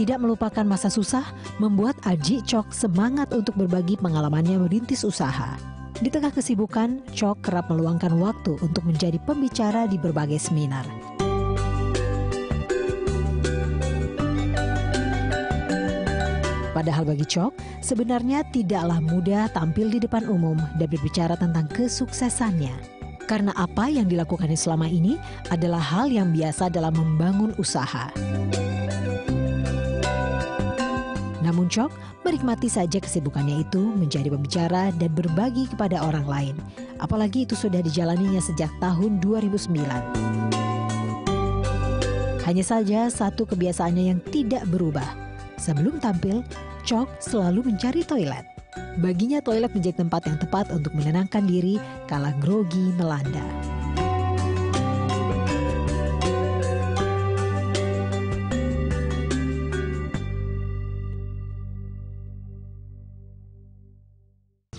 Tidak melupakan masa susah membuat Aji Chok semangat untuk berbagi pengalamannya merintis usaha. Di tengah kesibukan, Chok kerap meluangkan waktu untuk menjadi pembicara di berbagai seminar. Padahal bagi Chok, sebenarnya tidaklah mudah tampil di depan umum dan berbicara tentang kesuksesannya. Karena apa yang dilakukannya selama ini adalah hal yang biasa dalam membangun usaha. Namun Chok menikmati saja kesibukannya itu menjadi pembicara dan berbagi kepada orang lain. Apalagi itu sudah dijalaninya sejak tahun 2009. Hanya saja satu kebiasaannya yang tidak berubah. Sebelum tampil, Chok selalu mencari toilet. Baginya toilet menjadi tempat yang tepat untuk menenangkan diri kala grogi melanda.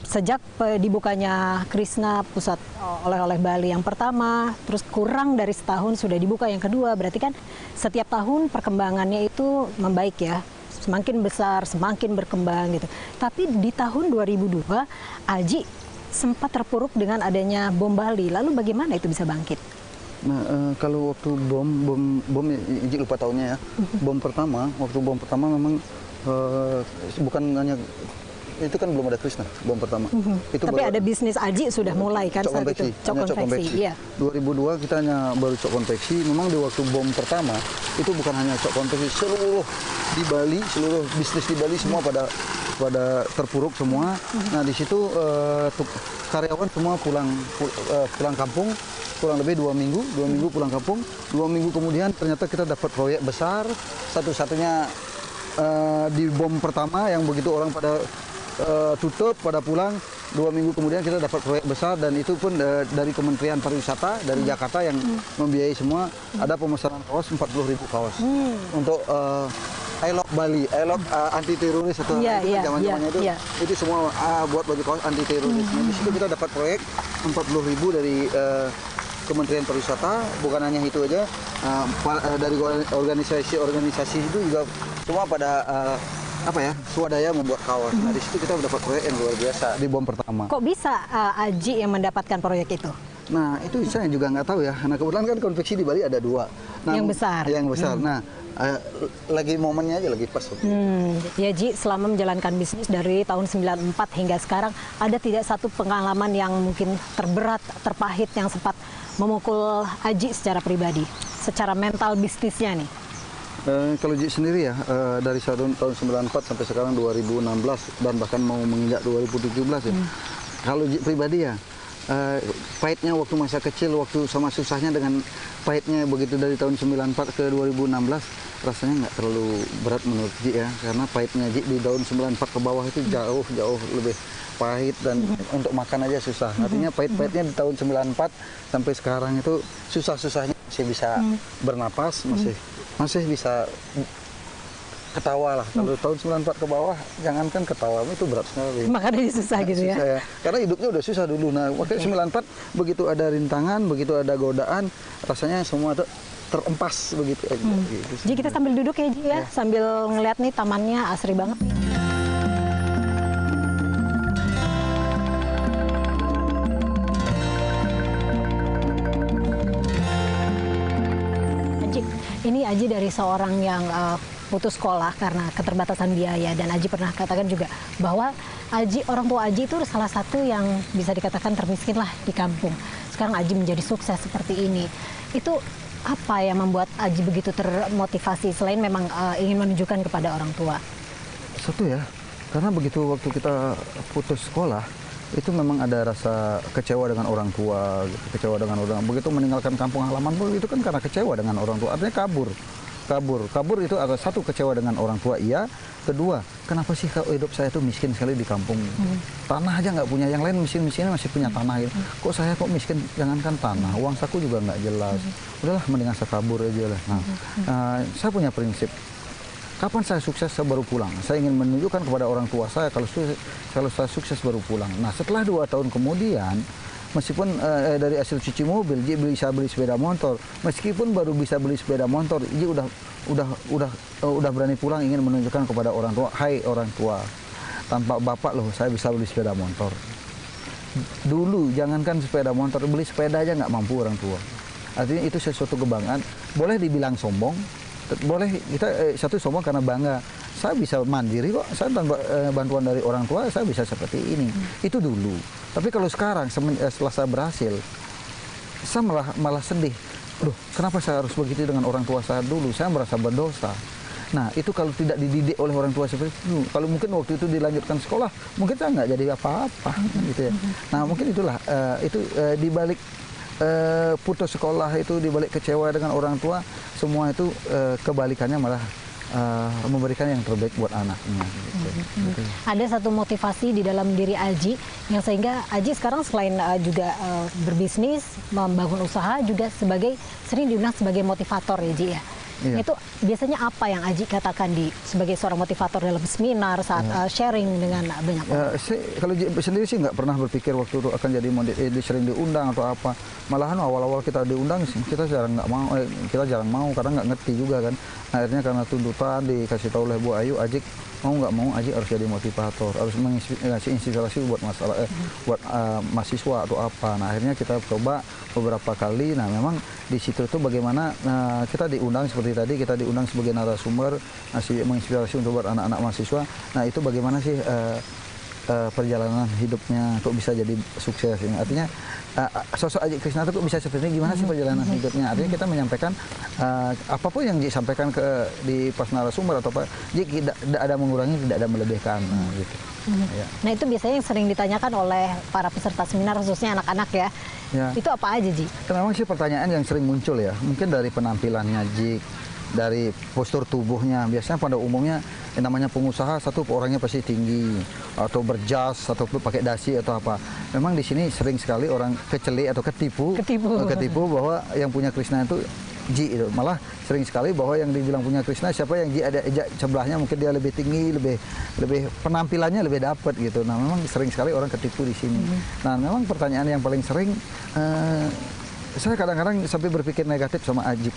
Sejak dibukanya Krishna pusat oleh-oleh Bali yang pertama, terus kurang dari setahun sudah dibuka yang kedua, berarti kan setiap tahun perkembangannya itu membaik ya, semakin besar, semakin berkembang gitu. Tapi di tahun 2002, Aji sempat terpuruk dengan adanya bom Bali, lalu bagaimana itu bisa bangkit? Nah, kalau waktu bom Iji lupa tahunnya ya, waktu bom pertama memang bukan hanya itu kan belum ada Krishna, bom pertama. Itu tapi ada bisnis Aji sudah mulai kan saat itu, cok konveksi. Iya. 2002 kita hanya baru cok konveksi. Memang di waktu bom pertama itu bukan hanya cok konveksi, seluruh di Bali, seluruh bisnis di Bali semua pada terpuruk semua. Nah di situ karyawan semua pulang kampung, kurang lebih 2 minggu pulang kampung. 2 minggu kemudian ternyata kita dapat proyek besar, satu-satunya di bom pertama yang begitu orang pada tutup pada pulang. 2 minggu kemudian kita dapat proyek besar dan itu pun dari Kementerian Pariwisata dari Jakarta yang membiayai semua. Ada pemesanan kaos 40.000 kaos untuk Elok Bali, Elok anti teroris atau itu kan zaman-zamannya itu semua buat baju kaos anti teroris. Nah, di situ kita dapat proyek 40.000 dari Kementerian Pariwisata. Bukan hanya itu aja, dari organisasi itu juga semua pada swadaya membuat kaos. Nah di situ kita mendapat proyek yang luar biasa di bom pertama. Kok bisa Aji yang mendapatkan proyek itu? Nah itu saya juga nggak tahu ya. Nah kebetulan kan konveksi di Bali ada 2. Nah, yang besar. Nah lagi momennya aja lagi pas. Ya Ji, selama menjalankan bisnis dari tahun 94 hingga sekarang, ada tidak satu pengalaman yang mungkin terberat, terpahit yang sempat memukul Aji secara pribadi, secara mental bisnisnya nih? Kalau Ji sendiri ya, dari tahun 94 sampai sekarang 2016 dan bahkan mau menginjak 2017 ya. Kalau Ji pribadi ya, pahitnya waktu masa kecil, waktu sama susahnya dengan pahitnya begitu dari tahun 94 ke 2016, rasanya nggak terlalu berat menurut Ji ya. Karena pahitnya Ji di tahun 94 ke bawah itu jauh lebih pahit dan untuk makan aja susah. Artinya pahit-pahitnya di tahun 94 sampai sekarang itu susah-susahnya masih bisa bernapas, masih bisa ketawa lah. Kalau tahun 94 ke bawah, jangankan ketawa, itu berat sekali. Makanya susah gitu ya? Susah ya. Karena hidupnya udah susah dulu. Nah, waktu 94, begitu ada rintangan, begitu ada godaan, rasanya semua terempas begitu. Ji, kita sambil duduk ya Ji ya, sambil ngeliat nih tamannya asri banget nih. Ini Aji dari seorang yang putus sekolah karena keterbatasan biaya, dan Aji pernah katakan juga bahwa orang tua Aji itu salah satu yang bisa dikatakan termiskin lah di kampung. Sekarang Aji menjadi sukses seperti ini. Itu apa yang membuat Aji begitu termotivasi selain memang ingin menunjukkan kepada orang tua? Satu ya, karena begitu waktu kita putus sekolah, itu memang ada rasa kecewa dengan orang tua, kecewa dengan orang. Begitu meninggalkan kampung halaman pun itu kan karena kecewa dengan orang tua. Artinya kabur itu ada satu, kecewa dengan orang tua. Iya. Kedua, kenapa sih hidup saya itu miskin sekali di kampung? Tanah aja nggak punya, yang lain miskin-miskinnya masih punya tanah gitu. Kok saya kok miskin? Jangankan tanah, uang saku juga nggak jelas. Udahlah, mendingan saya kabur aja lah. Nah, saya punya prinsip. Kapan saya sukses, saya baru pulang. Saya ingin menunjukkan kepada orang tua saya kalau saya sukses baru pulang. Nah, setelah 2 tahun kemudian, meskipun dari hasil cuci mobil, Ji bisa beli sepeda motor. Meskipun baru bisa beli sepeda motor, Ji udah berani pulang ingin menunjukkan kepada orang tua, hai orang tua, tanpa bapak loh saya bisa beli sepeda motor. Dulu jangankan sepeda motor, beli sepeda aja nggak mampu orang tua. Artinya itu sesuatu kebanggaan. Boleh dibilang sombong, boleh kita satu sombong karena bangga. Saya bisa mandiri kok, saya tanpa bantuan dari orang tua saya bisa seperti ini. Itu dulu. Tapi kalau sekarang setelah saya berhasil, saya malah sedih. Aduh, kenapa saya harus begitu dengan orang tua saya dulu? Saya merasa berdosa. Nah, itu kalau tidak dididik oleh orang tua seperti itu, kalau mungkin waktu itu dilanjutkan sekolah, mungkin saya nggak jadi apa-apa, gitu ya. Nah, mungkin itulah di balik putus sekolah itu, di balik kecewa dengan orang tua, semua itu kebalikannya malah memberikan yang terbaik buat anaknya. Gitu. Ada satu motivasi di dalam diri Aji yang sehingga Aji sekarang selain juga berbisnis, membangun usaha, juga sering diundang sebagai motivator ya Ji ya. Iya. Itu biasanya apa yang Aji katakan sebagai seorang motivator dalam seminar saat sharing dengan banyak orang? Kalau sendiri sih nggak pernah berpikir waktu itu akan jadi sering diundang atau apa. Malahan awal-awal kita diundang kita jarang jarang mau karena nggak ngerti juga kan. Akhirnya karena tuntutan dikasih tahu oleh Bu Ayu, Aji mau nggak mau Aji harus jadi motivator, harus menginspirasi inspirasi buat buat mahasiswa atau apa. Nah akhirnya kita coba beberapa kali. Nah memang di situ tuh bagaimana kita diundang seperti tadi, kita diundang sebagai narasumber, ngasih menginspirasi untuk buat anak-anak mahasiswa. Nah itu bagaimana sih perjalanan hidupnya kok bisa jadi sukses ini. Artinya sosok Aji Krishna itu kok bisa seperti ini, gimana sih perjalanan hidupnya. Artinya kita menyampaikan apapun yang disampaikan di pas narasumber atau apa, Ji tidak ada mengurangi, tidak ada melebihkan. Gitu. Ya. Nah itu biasanya yang sering ditanyakan oleh para peserta seminar, khususnya anak-anak ya. Itu apa aja Ji? Memang sih pertanyaan yang sering muncul ya, mungkin dari penampilannya Ji, dari postur tubuhnya. Biasanya pada umumnya yang namanya pengusaha satu orangnya pasti tinggi atau berjas atau pakai dasi atau apa. Memang di sini sering sekali orang keceli atau ketipu bahwa yang punya Krishna itu Ji itu. Malah sering sekali bahwa yang dibilang punya Krishna siapa yang Ji ada sebelahnya mungkin dia lebih tinggi, lebih penampilannya lebih dapat gitu. Nah, memang sering sekali orang ketipu di sini. Nah, memang pertanyaan yang paling sering saya kadang-kadang sampai berpikir negatif sama Aji.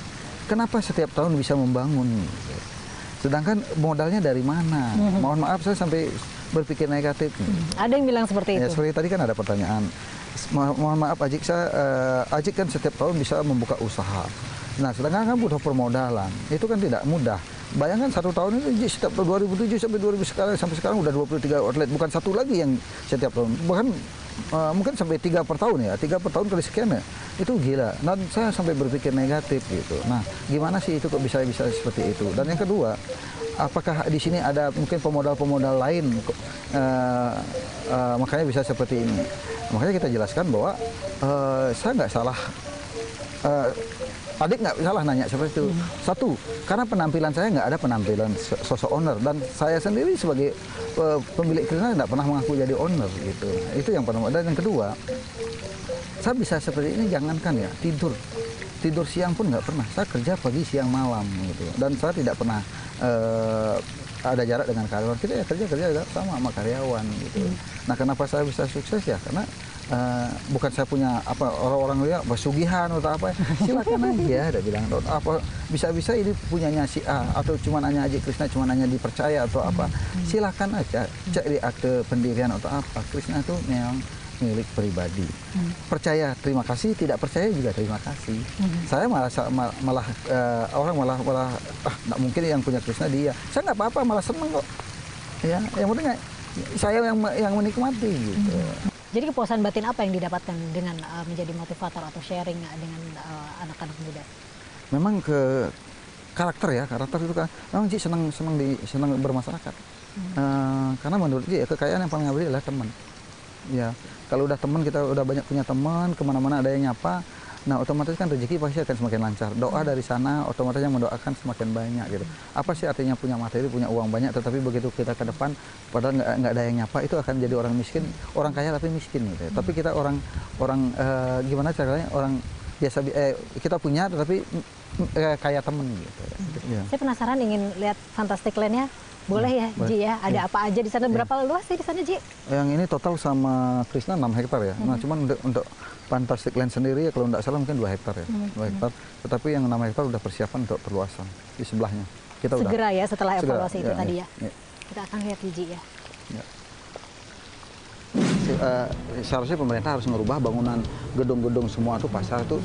Kenapa setiap tahun bisa membangun? Sedangkan modalnya dari mana? Mohon maaf saya sampai berpikir negatif. Ada yang bilang seperti itu. Ya, seperti tadi kan ada pertanyaan. Mohon maaf Ajik, Ajik kan setiap tahun bisa membuka usaha. Nah, sedangkan kan butuh permodalan. Itu kan tidak mudah. Bayangkan satu tahun itu setiap tahun 2007 sampai sekarang udah 23 outlet. Bukan satu lagi yang setiap tahun. Bahkan mungkin sampai 3 per tahun ya. 3 per tahun kali sekian ya. Itu gila. Dan saya sampai berpikir negatif gitu. Nah, gimana sih itu kok bisa seperti itu? Dan yang kedua, apakah di sini ada mungkin pemodal-pemodal lain makanya bisa seperti ini? Makanya kita jelaskan bahwa saya nggak salah. Adik nggak salah nanya seperti itu. Satu, karena penampilan saya nggak ada penampilan sosok owner, dan saya sendiri sebagai pemilik Krishna nggak pernah mengaku jadi owner gitu. Itu yang pertama. Dan yang kedua, saya bisa seperti ini jangankan ya tidur siang pun nggak pernah. Saya kerja pagi siang malam gitu. Dan saya tidak pernah ada jarak dengan karyawan. Kita ya kerja sama karyawan gitu. Nah, kenapa saya bisa sukses ya? Karena bukan saya punya apa orang-orang lihat pesugihan atau apa, silakan aja ada bilang apa bisa-bisa ini punyanya si A atau cuma hanya Aji Krishna cuma hanya dipercaya atau apa, silakan aja cek di akte pendirian atau apa. Krishna itu memang milik pribadi. Percaya terima kasih, tidak percaya juga terima kasih. Saya malah orang malah nggak mungkin yang punya Krishna dia. Saya nggak apa-apa, malah seneng kok. Ya, yang penting saya yang menikmati gitu. Jadi kepuasan batin apa yang didapatkan dengan menjadi motivator atau sharing dengan anak-anak muda? Memang karakter itu kan, memang Ji senang bermasyarakat. Karena menurut Ji kekayaan yang paling abadi adalah teman. Ya, kalau udah teman, kita udah banyak punya teman, kemana-mana ada yang nyapa. Nah, otomatis kan rezeki pasti akan semakin lancar. Doa dari sana, otomatis yang mendoakan semakin banyak gitu. Apa sih artinya punya materi, punya uang banyak, tetapi begitu kita ke depan, padahal nggak ada yang nyapa, itu akan jadi orang miskin, orang kaya tapi miskin gitu. Tapi kita orang gimana caranya orang kita punya, tapi kayak temen gitu. Ya. Saya penasaran ingin lihat Fantastic Land-nya. Boleh ya, boleh. Ji ya? Ada Ya. apa aja di sana? Berapa luas sih di sana, Ji? Yang ini total sama Krishna 6 hektar ya. Nah, cuman untuk Fantastic Land sendiri ya kalau tidak salah mungkin 2 hektar ya. 2 hektar. Tetapi yang 6 hektar udah persiapan untuk perluasan di sebelahnya. Kita Segera ya setelah Segera, evaluasi itu ya, tadi ya. ya. Kita akan lihat Ji ya. Ya. Seharusnya pemerintah harus merubah bangunan gedung-gedung semua itu pasar itu